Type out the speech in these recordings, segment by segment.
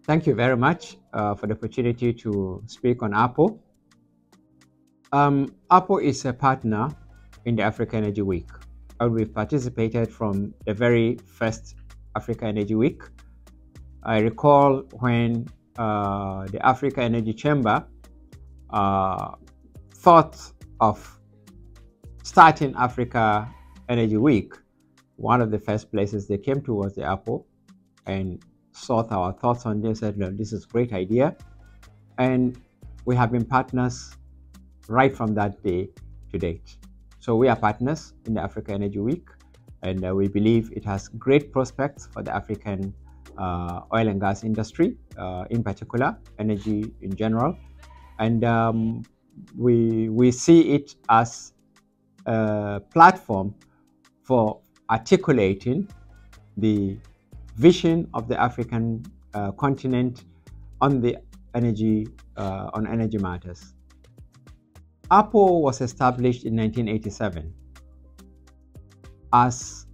Thank you very much for the opportunity to speak on Apple. Apple is a partner in the Africa Energy Week, and we've participated from the very first Africa Energy Week. I recall when the Africa Energy Chamber thought of starting Africa Energy Week. One of the first places they came to was the Apple and sought our thoughts on this, said, no, this is a great idea. And we have been partners right from that day to date. So we are partners in the Africa Energy Week, and we believe it has great prospects for the African oil and gas industry, in particular, energy in general. And we see it as a platform for articulating the vision of the African continent on the energy matters. Apple was established in 1987 as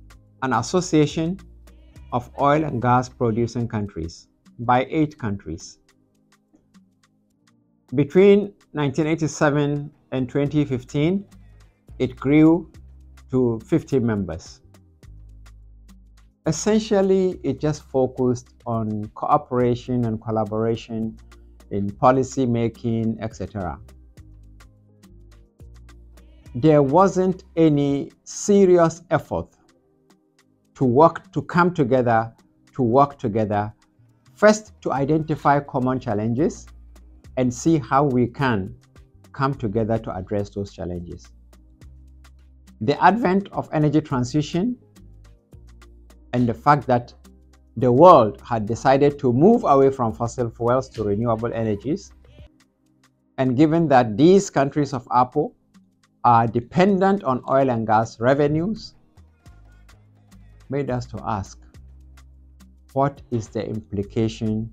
an association of oil and gas producing countries by 8 countries. Between 1987 and 2015, it grew to 50 members. Essentially, it just focused on cooperation and collaboration in policy making, etc. There wasn't any serious effort to come together, to work together, first to identify common challenges and see how we can come together to address those challenges. The advent of energy transition and the fact that the world had decided to move away from fossil fuels to renewable energies, and given that these countries of Apple are dependent on oil and gas revenues, made us to ask, what is the implication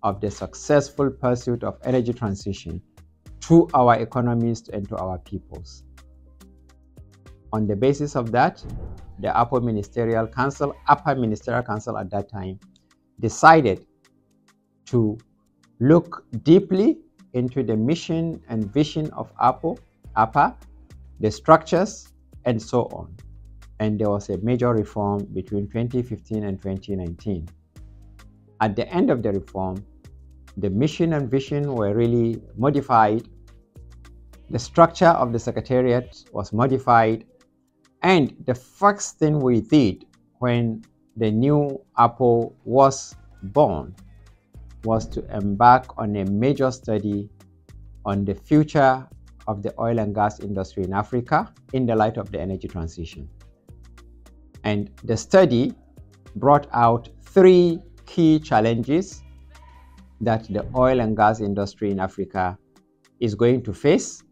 of the successful pursuit of energy transition to our economies and to our peoples? On the basis of that, the Upper Ministerial Council at that time, decided to look deeply into the mission and vision of APA, the structures, and so on. And there was a major reform between 2015 and 2019. At the end of the reform, the mission and vision were really modified. The structure of the Secretariat was modified. And the first thing we did when the new Apple was born was to embark on a major study on the future of the oil and gas industry in Africa in the light of the energy transition. And the study brought out 3 key challenges that the oil and gas industry in Africa is going to face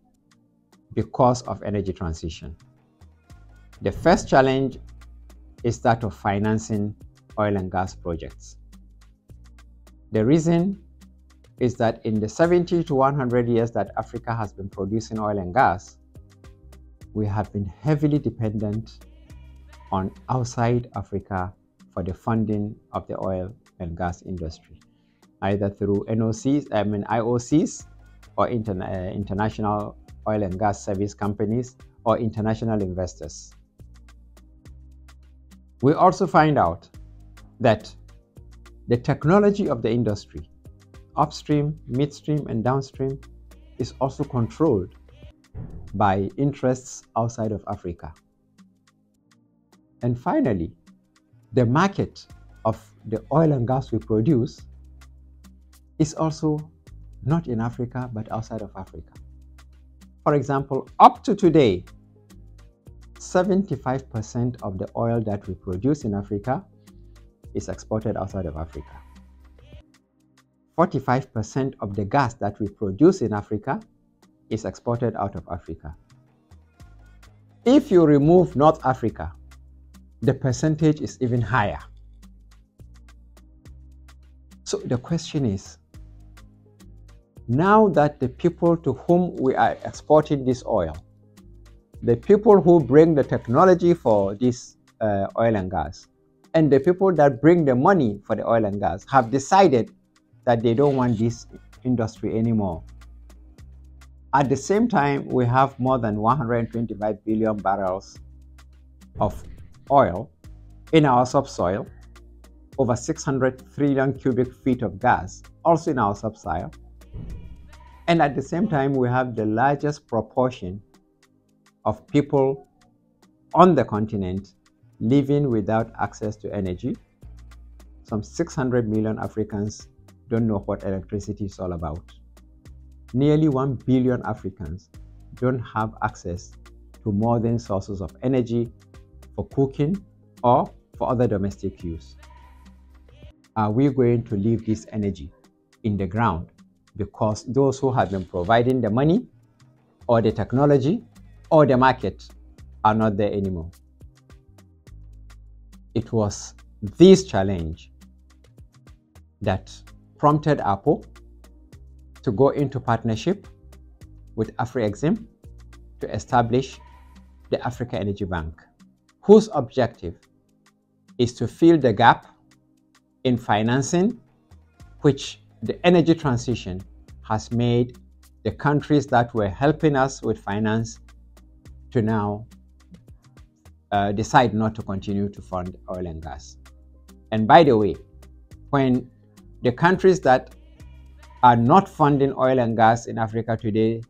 because of energy transition. The first challenge is that of financing oil and gas projects. The reason is that in the 70 to 100 years that Africa has been producing oil and gas, we have been heavily dependent on outside Africa for the funding of the oil and gas industry, either through IOCs or international oil and gas service companies or international investors. We also find out that the technology of the industry, upstream, midstream, and downstream, is also controlled by interests outside of Africa. And finally, the market of the oil and gas we produce is also not in Africa, but outside of Africa. For example, up to today, 75% of the oil that we produce in Africa is exported outside of Africa. 45% of the gas that we produce in Africa is exported out of Africa. If you remove North Africa, the percentage is even higher. So the question is, now that the people to whom we are exporting this oil, the people who bring the technology for this oil and gas, and the people that bring the money for the oil and gas have decided that they don't want this industry anymore. At the same time, we have more than 125 billion barrels of oil in our subsoil, over 600 trillion cubic feet of gas also in our subsoil. And at the same time, we have the largest proportion of people on the continent living without access to energy. Some 600 million Africans don't know what electricity is all about. Nearly 1 billion Africans don't have access to modern sources of energy for cooking or for other domestic use. Are we going to leave this energy in the ground because those who have been providing the money or the technology or the market are not there anymore? It was this challenge that prompted Apple to go into partnership with Afrexim to establish the Africa Energy Bank, whose objective is to fill the gap in financing which the energy transition has made the countries that were helping us with finance to now decide not to continue to fund oil and gas. And by the way, when the countries that are not funding oil and gas in Africa today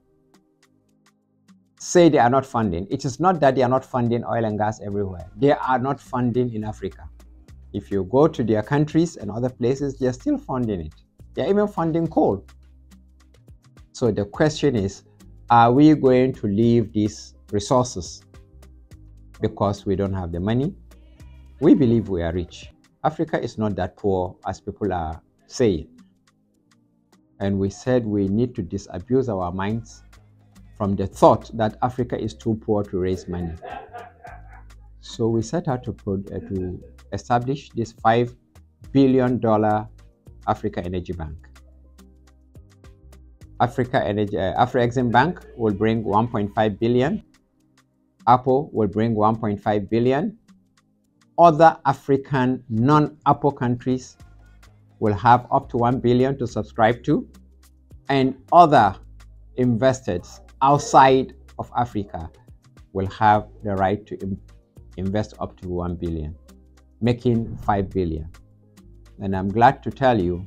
say they are not funding, it is not that they are not funding oil and gas everywhere. They are not funding in Africa. If you go to their countries and other places, they are still funding it. They are even funding coal. So the question is, are we going to leave these resources because we don't have the money? We believe we are rich. Africa is not that poor as people are saying. And we said we need to disabuse our minds from the thought that Africa is too poor to raise money. So we set out to establish this $5 billion Africa Energy Bank. Afrexim Bank will bring 1.5 billion. Apple will bring 1.5 billion. Other African non-Apple countries will have up to 1 billion to subscribe to, and other investors outside of Africa will have the right to invest up to 1 billion, making 5 billion. And I'm glad to tell you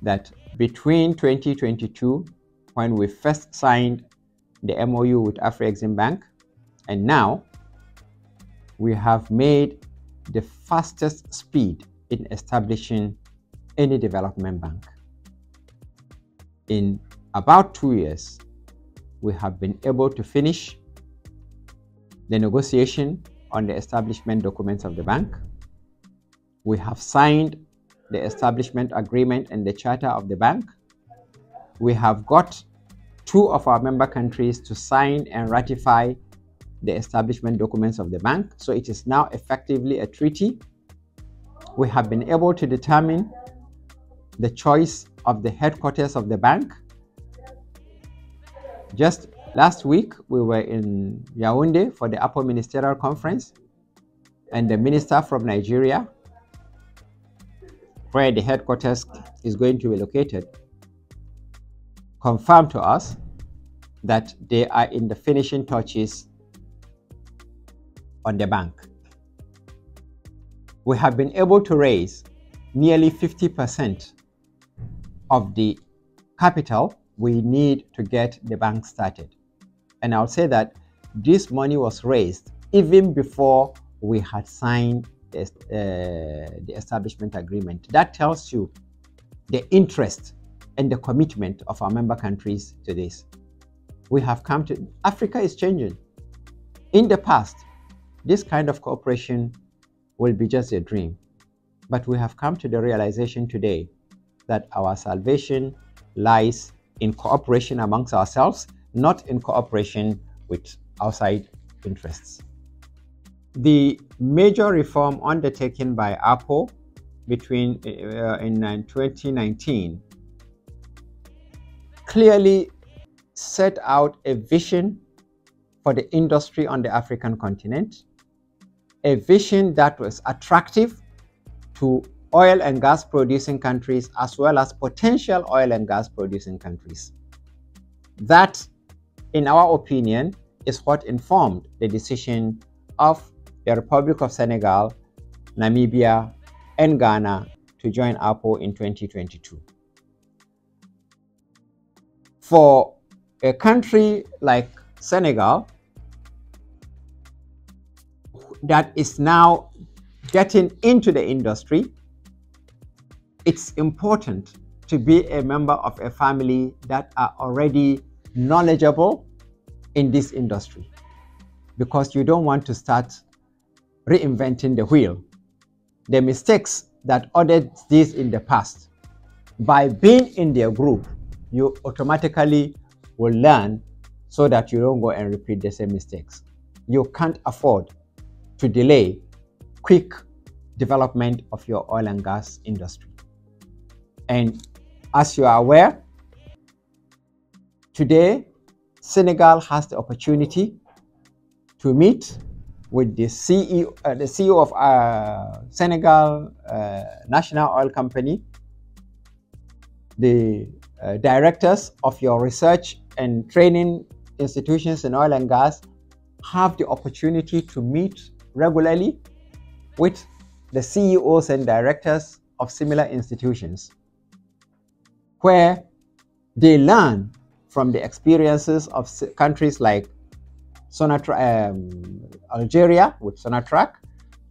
that between 2022, when we first signed the MOU with Afrexim Bank, and now, we have made the fastest speed in establishing any development bank. In about 2 years, we have been able to finish the negotiation on the establishment documents of the bank. We have signed the establishment agreement and the charter of the bank. We have got 2 of our member countries to sign and ratify the establishment documents of the bank. So it is now effectively a treaty. We have been able to determine the choice of the headquarters of the bank. Just last week, we were in Yaoundé for the Apple Ministerial Conference, and the minister from Nigeria, where the headquarters is going to be located, confirmed to us that they are in the finishing touches on the bank. We have been able to raise nearly 50% of the capital we need to get the bank started. And I'll say that this money was raised even before we had signed the establishment agreement. That tells you the interest and the commitment of our member countries to this. We have come to, Africa is changing. In the past, this kind of cooperation will be just a dream. But we have come to the realization today that our salvation lies in cooperation amongst ourselves, not in cooperation with outside interests. The major reform undertaken by Apple in 2019 clearly set out a vision for the industry on the African continent, a vision that was attractive to oil and gas producing countries as well as potential oil and gas producing countries. That, in our opinion, is what informed the decision of the Republic of Senegal, Namibia, and Ghana to join APO in 2022. For a country like Senegal that is now getting into the industry, it's important to be a member of a family that are already knowledgeable in this industry, because you don't want to start reinventing the wheel. The mistakes that others did in the past, by being in their group, you automatically will learn so that you don't go and repeat the same mistakes. You can't afford to delay quick development of your oil and gas industry. And as you are aware, today Senegal has the opportunity to meet with the CEO of Senegal National Oil Company, the directors of your research and training institutions in oil and gas have the opportunity to meet regularly with the CEOs and directors of similar institutions, where they learn from the experiences of countries like Algeria with Sonatrach,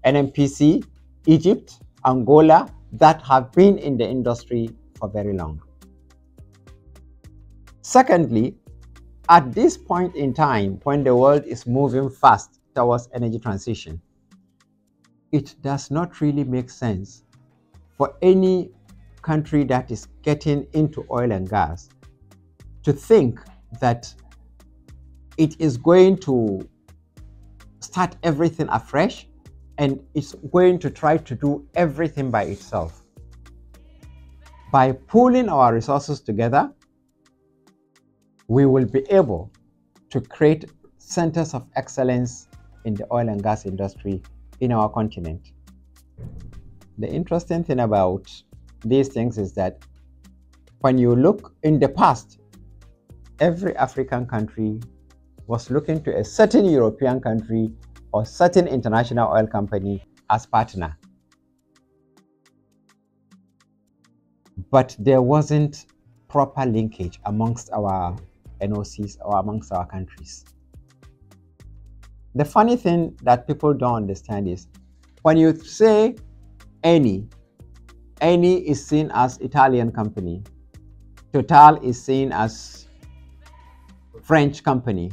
NMPC, Egypt, Angola, that have been in the industry for very long. Secondly, at this point in time, when the world is moving fast towards energy transition, it does not really make sense for any country that is getting into oil and gas to think that it is going to start everything afresh and it's going to try to do everything by itself. By pooling our resources together, we will be able to create centers of excellence in the oil and gas industry in our continent. The interesting thing about these things is that when you look in the past, every African country was looking to a certain European country or certain international oil company as partner. But there wasn't proper linkage amongst our NOCs or amongst our countries. The funny thing that people don't understand is when you say Eni is seen as Italian company, Total is seen as French company,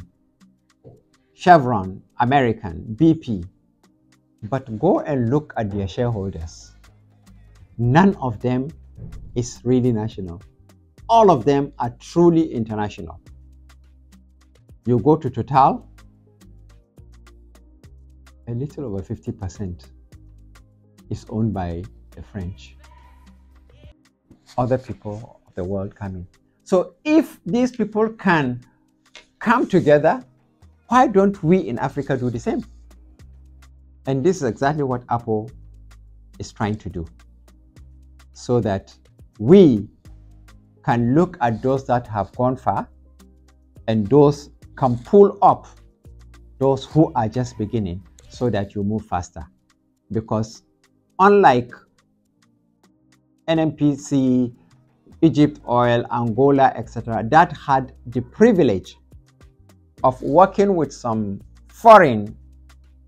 Chevron, American, BP. But go and look at their shareholders. None of them is really national. All of them are truly international. You go to Total, a little over 50% is owned by the French. Other people of the world come in. So if these people can come together, why don't we in Africa do the same? And this is exactly what Apple is trying to do, so that we can look at those that have gone far and those can pull up those who are just beginning so that you move faster. Because unlike NMPC, Egypt Oil, Angola, etc., that had the privilege of working with some foreign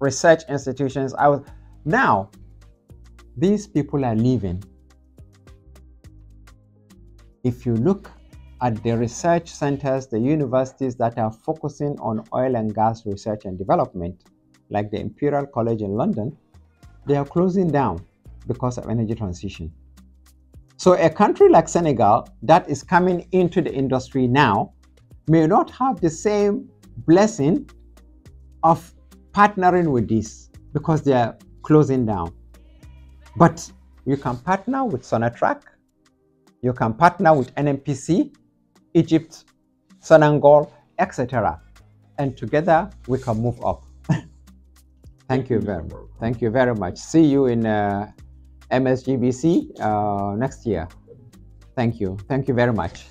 research institutions, now these people are leaving. If you look at the research centers, the universities that are focusing on oil and gas research and development, like the Imperial College in London, they are closing down because of energy transition. So a country like Senegal that is coming into the industry now may not have the same blessing of partnering with this because they are closing down. But you can partner with Sonatrach, you can partner with NMPC, Egypt, Senegal, etc. And together we can move up. Thank you very much. See you in MSGBC next year. Thank you. Thank you very much.